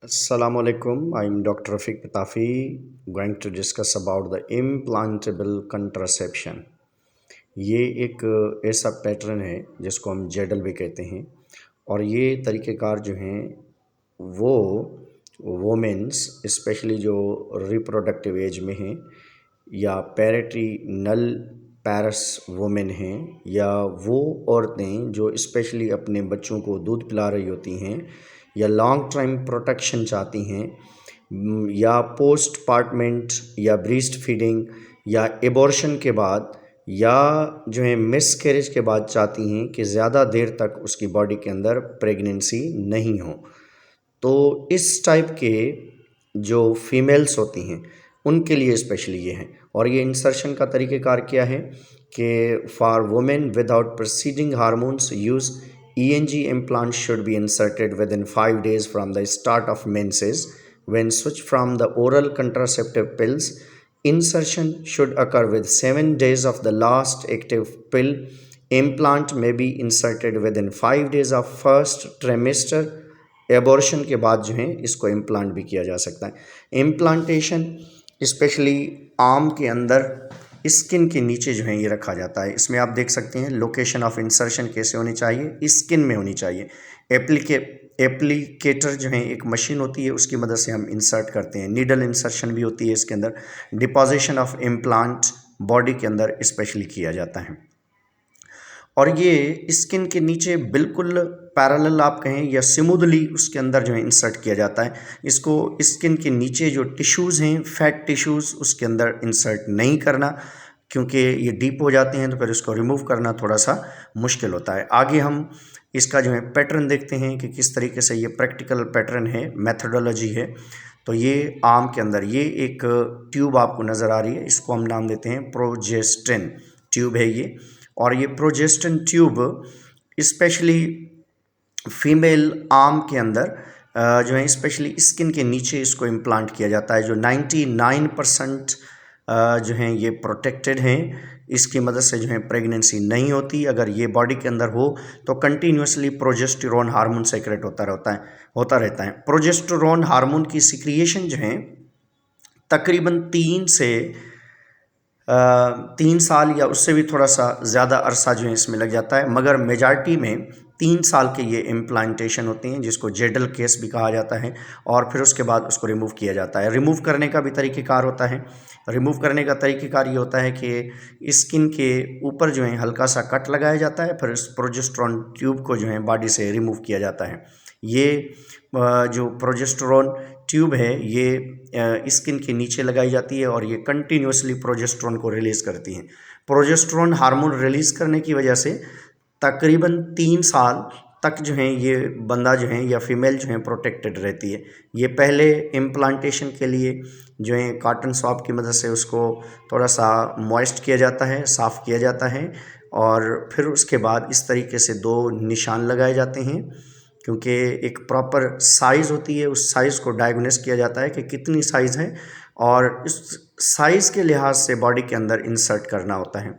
Assalamu alaikum. I'm Dr. Rafiq Patafi, going to discuss about the implantable contraception. ये एक ऐसा pattern है जिसको हम जेडल भी कहते हैं और ये तरीक़ेकार जो हैं वो वोमेंस स्पेशली जो रिप्रोडक्टिव एज में हैं या पैरेटरी नल पैरस वोमेन हैं या वो औरतें जो स्पेशली अपने बच्चों को दूध पिला रही होती हैं या लॉन्ग टाइम प्रोटेक्शन चाहती हैं या पोस्ट पार्टमेंट या ब्रीस्ट फीडिंग या एबॉर्शन के बाद या जो है मिसकैरेज के बाद चाहती हैं कि ज़्यादा देर तक उसकी बॉडी के अंदर प्रेगनेंसी नहीं हो। तो इस टाइप के जो फीमेल्स होती हैं उनके लिए स्पेशली ये है और ये इंसर्शन का तरीक़ेकार क्या है कि for women without proceeding hormones use ENG implant should be inserted within 5 days from the start of menses. When switched from the oral contraceptive pills, insertion should occur with 7 days of the last active pill. Implant may be inserted within 5 days of first trimester. Abortion के बाद जो है इसको implant भी किया जा सकता है। इम्प्लांटेशन स्पेशली आर्म के अंदर स्किन के नीचे जो है ये रखा जाता है। इसमें आप देख सकते हैं लोकेशन ऑफ इंसर्शन कैसे होनी चाहिए, स्किन में होनी चाहिए। एप्लीकेटर जो है एक मशीन होती है, उसकी मदद से हम इंसर्ट करते हैं। नीडल इंसर्शन भी होती है इसके अंदर। डिपॉजिशन ऑफ इम्प्लांट बॉडी के अंदर स्पेशली किया जाता है और ये स्किन के नीचे बिल्कुल पैरेलल आप कहें या स्मूथली उसके अंदर जो है इंसर्ट किया जाता है। इसको स्किन के नीचे जो टिश्यूज़ हैं, फैट टिश्यूज़, उसके अंदर इंसर्ट नहीं करना क्योंकि ये डीप हो जाते हैं तो फिर इसको रिमूव करना थोड़ा सा मुश्किल होता है। आगे हम इसका जो है पैटर्न देखते हैं कि किस तरीके से ये प्रैक्टिकल पैटर्न है, मेथडोलॉजी है। तो ये आर्म के अंदर ये एक ट्यूब आपको नज़र आ रही है, इसको हम नाम देते हैं प्रोजेस्टेन ट्यूब है ये। और ये प्रोजेस्टेन ट्यूब स्पेशली फीमेल आर्म के अंदर जो है स्पेशली स्किन के नीचे इसको इम्प्लांट किया जाता है। जो 99% जो हैं ये प्रोटेक्टेड हैं, इसकी मदद से जो है प्रेगनेंसी नहीं होती। अगर ये बॉडी के अंदर हो तो कंटिन्यूसली प्रोजेस्टेरोन हार्मोन सेक्रेट होता रहता है। प्रोजेस्टेरोन हार्मोन की सिक्रिएशन जो है तकरीबन 3 साल या उससे भी थोड़ा सा ज़्यादा अरसा जो है इसमें लग जाता है, मगर मेजॉरिटी में 3 साल के ये इम्प्लांटेशन होते हैं जिसको जेडल केस भी कहा जाता है और फिर उसके बाद उसको रिमूव किया जाता है। रिमूव करने का भी तरीक़ेकार होता है। रिमूव करने का तरीक़ेकार ये होता है कि स्किन के ऊपर जो है हल्का सा कट लगाया जाता है, फिर इस प्रोजेस्टेरोन ट्यूब को जो है बॉडी से रिमूव किया जाता है। ये जो प्रोजेस्टेरोन ट्यूब है ये स्किन के नीचे लगाई जाती है और ये कंटिन्यूसली प्रोजेस्टेरोन को रिलीज़ करती हैं। प्रोजेस्टेरोन हार्मोन रिलीज़ करने की वजह से तकरीबन 3 साल तक जो है ये बंदा जो है या फीमेल जो है प्रोटेक्टेड रहती है। ये पहले इम्प्लांटेशन के लिए जो है कॉटन स्वैब की मदद से उसको थोड़ा सा मॉइस्ट किया जाता है, साफ़ किया जाता है और फिर उसके बाद इस तरीके से 2 निशान लगाए जाते हैं क्योंकि एक प्रॉपर साइज़ होती है, उस साइज़ को डायग्नोस किया जाता है कि कितनी साइज़ है और इस साइज़ के लिहाज से बॉडी के अंदर इंसर्ट करना होता है।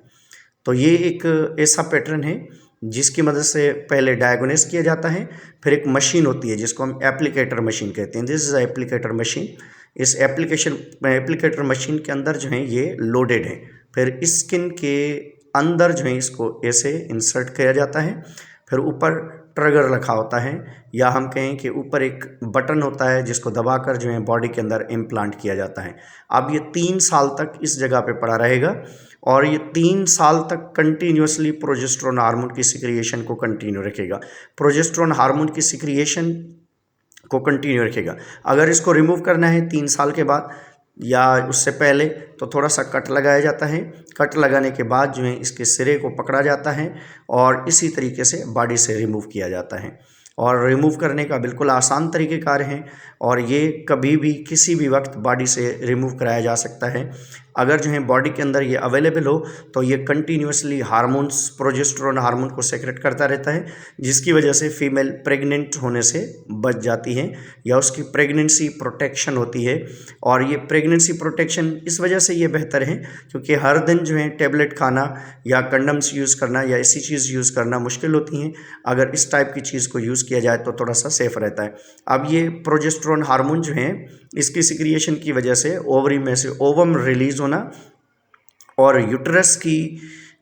तो ये एक ऐसा पैटर्न है जिसकी मदद से पहले डायग्नोस किया जाता है, फिर एक मशीन होती है जिसको हम एप्लीकेटर मशीन कहते हैं। This is applicator machine. इस एप्लीकेटर मशीन के अंदर जो है ये लोडेड है, फिर स्किन के अंदर जो है इसको ऐसे इंसर्ट किया जाता है, फिर ऊपर ट्रिगर रखा होता है या हम कहें कि ऊपर एक बटन होता है जिसको दबाकर जो है बॉडी के अंदर इम्प्लांट किया जाता है। अब ये 3 साल तक इस जगह पे पड़ा रहेगा और ये 3 साल तक कंटिन्यूसली प्रोजेस्टेरोन हार्मोन की सिक्रिएशन को कंटिन्यू रखेगा। प्रोजेस्टेरोन हार्मोन की सिक्रिएशन को कंटिन्यू रखेगा। अगर इसको रिमूव करना है 3 साल के बाद या उससे पहले तो थोड़ा सा कट लगाया जाता है। कट लगाने के बाद जो है इसके सिरे को पकड़ा जाता है और इसी तरीके से बॉडी से रिमूव किया जाता है और रिमूव करने का बिल्कुल आसान तरीक़ेकार है और ये कभी भी किसी भी वक्त बॉडी से रिमूव कराया जा सकता है। अगर जो है बॉडी के अंदर ये अवेलेबल हो तो ये कंटिन्यूसली हार्मोन्स प्रोजेस्टेरोन हार्मोन को सेक्रेट करता रहता है जिसकी वजह से फीमेल प्रेग्नेंट होने से बच जाती है या उसकी प्रेगनेंसी प्रोटेक्शन होती है। और ये प्रेगनेंसी प्रोटेक्शन इस वजह से ये बेहतर है क्योंकि हर दिन जो है टेबलेट खाना या कंडम्स यूज़ करना या ऐसी चीज़ यूज़ करना मुश्किल होती हैं। अगर इस टाइप की चीज़ को यूज़ यूज़ किया जाए तो थोड़ा सा सेफ रहता है। अब ये प्रोजेस्टेरोन हार्मोन जो हैं इसकी सिक्रिएशन की वजह से ओवरी में से ओवम रिलीज़ होना और यूट्रस की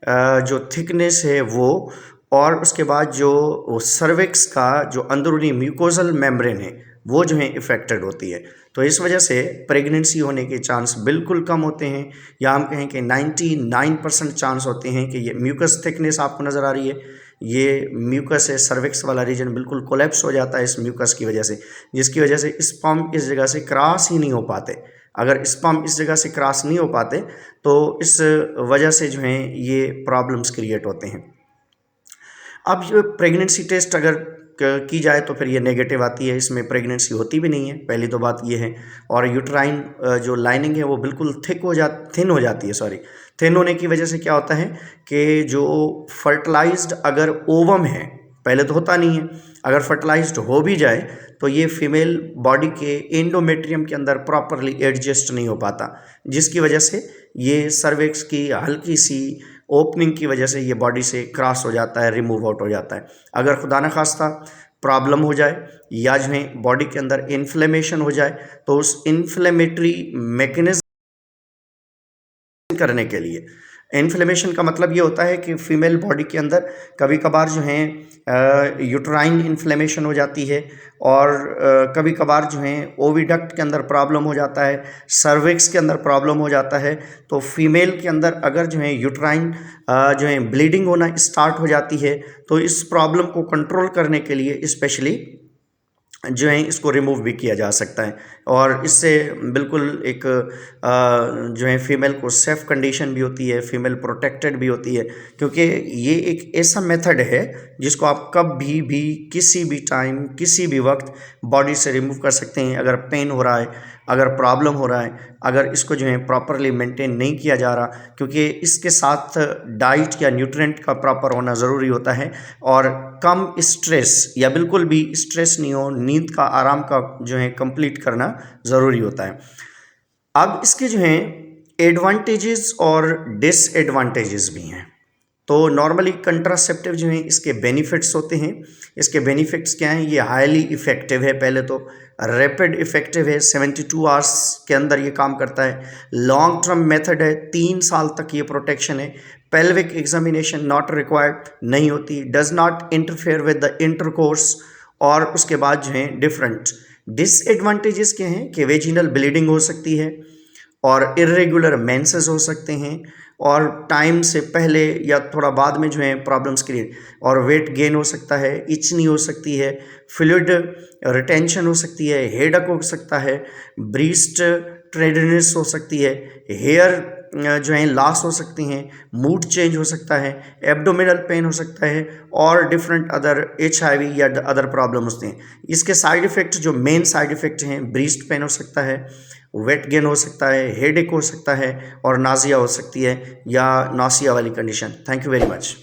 जो थिकनेस है वो, और उसके बाद जो सर्विक्स का जो अंदरूनी म्यूकोजल मेम्ब्रेन है वो जो है इफ़ेक्टेड होती है। तो इस वजह से प्रेगनेंसी होने के चांस बिल्कुल कम होते हैं, या हम कहें कि 99% चांस होते हैं कि ये म्यूकस थिकनेस आपको नज़र आ रही है, ये म्यूकस है, सर्विक्स वाला रीजन बिल्कुल कोलैप्स हो जाता है इस म्यूकस की वजह से, जिसकी वजह से स्पर्म इस जगह से क्रॉस ही नहीं हो पाते। अगर स्पर्म इस जगह से क्रॉस नहीं हो पाते तो इस वजह से जो है ये प्रॉब्लम्स क्रिएट होते हैं। अब जो प्रेगनेंसी टेस्ट अगर की जाए तो फिर ये नेगेटिव आती है, इसमें प्रेगनेंसी होती भी नहीं है, पहली तो बात ये है। और यूट्राइन जो लाइनिंग है वो बिल्कुल थिन हो जाती है। थिन होने की वजह से क्या होता है कि जो फर्टिलाइज्ड अगर ओवम है, पहले तो होता नहीं है, अगर फर्टिलाइज्ड हो भी जाए तो ये फीमेल बॉडी के एंडोमेट्रियम के अंदर प्रॉपरली एडजस्ट नहीं हो पाता, जिसकी वजह से ये सर्विक्स की हल्की सी ओपनिंग की वजह से ये बॉडी से क्रॉस हो जाता है, रिमूव आउट हो जाता है। अगर खुदा न खास्ता प्रॉब्लम हो जाए या जो है बॉडी के अंदर इन्फ्लेमेशन हो जाए तो उस इन्फ्लेमेटरी मैकेनिज्म करने के लिए, इन्फ्लेमेशन का मतलब ये होता है कि फीमेल बॉडी के अंदर कभी कभार जो है यूट्राइन इन्फ्लेमेशन हो जाती है, और कभी कभार जो है ओविडक्ट के अंदर प्रॉब्लम हो जाता है, सर्विक्स के अंदर प्रॉब्लम हो जाता है। तो फीमेल के अंदर अगर जो है यूट्राइन जो है ब्लीडिंग होना स्टार्ट हो जाती है तो इस प्रॉब्लम को कंट्रोल करने के लिए स्पेशली जो है इसको रिमूव भी किया जा सकता है, और इससे बिल्कुल एक जो है फीमेल को सेफ कंडीशन भी होती है, फीमेल प्रोटेक्टेड भी होती है, क्योंकि ये एक ऐसा मेथड है जिसको आप कभी भी किसी भी टाइम किसी भी वक्त बॉडी से रिमूव कर सकते हैं। अगर पेन हो रहा है, अगर प्रॉब्लम हो रहा है, अगर इसको जो है प्रॉपरली मेंटेन नहीं किया जा रहा, क्योंकि इसके साथ डाइट या न्यूट्रिएंट का प्रॉपर होना ज़रूरी होता है, और कम स्ट्रेस या बिल्कुल भी स्ट्रेस नहीं हो, नींद का आराम का जो है कंप्लीट करना ज़रूरी होता है। अब इसके जो हैं एडवांटेजेस और डिसएडवांटेजेस भी हैं। तो नॉर्मली कंट्रासेप्टिव जो हैं इसके बेनिफिट्स होते हैं। इसके बेनिफिट्स क्या हैं? ये हाईली इफ़ेक्टिव है, पहले तो रैपिड इफ़ेक्टिव है, 72 आवर्स के अंदर ये काम करता है। लॉन्ग टर्म मेथड है, 3 साल तक ये प्रोटेक्शन है। पेल्विक एग्जामिनेशन नॉट रिक्वायर्ड नहीं होती, does not interfere with the intercourse. और उसके बाद जो है डिफरेंट डिसएडवांटेजेस क्या हैं कि वेजिनल ब्लीडिंग हो सकती है, और इर्रेगुलर मेंसेस हो सकते हैं, और टाइम से पहले या थोड़ा बाद में जो है प्रॉब्लम्स क्रिएट, और वेट गेन हो सकता है, इचनी हो सकती है, फ्लूइड रिटेंशन हो सकती है, हेडक हो सकता है, ब्रीस्ट ट्रेडनेस हो सकती है, हेयर जो है लॉस हो सकती हैं, मूड चेंज हो सकता है, एब्डोमिनल पेन हो सकता है, और डिफरेंट अदर HIV या अदर प्रॉब्लम होते हैं। इसके साइड इफ़ेक्ट जो मेन साइड इफ़ेक्ट हैं, ब्रीस्ट पेन हो सकता है, वेट गेन हो सकता है, हेडेक हो सकता है, और नाजिया हो सकती है या नौसिया वाली condition. Thank you very much.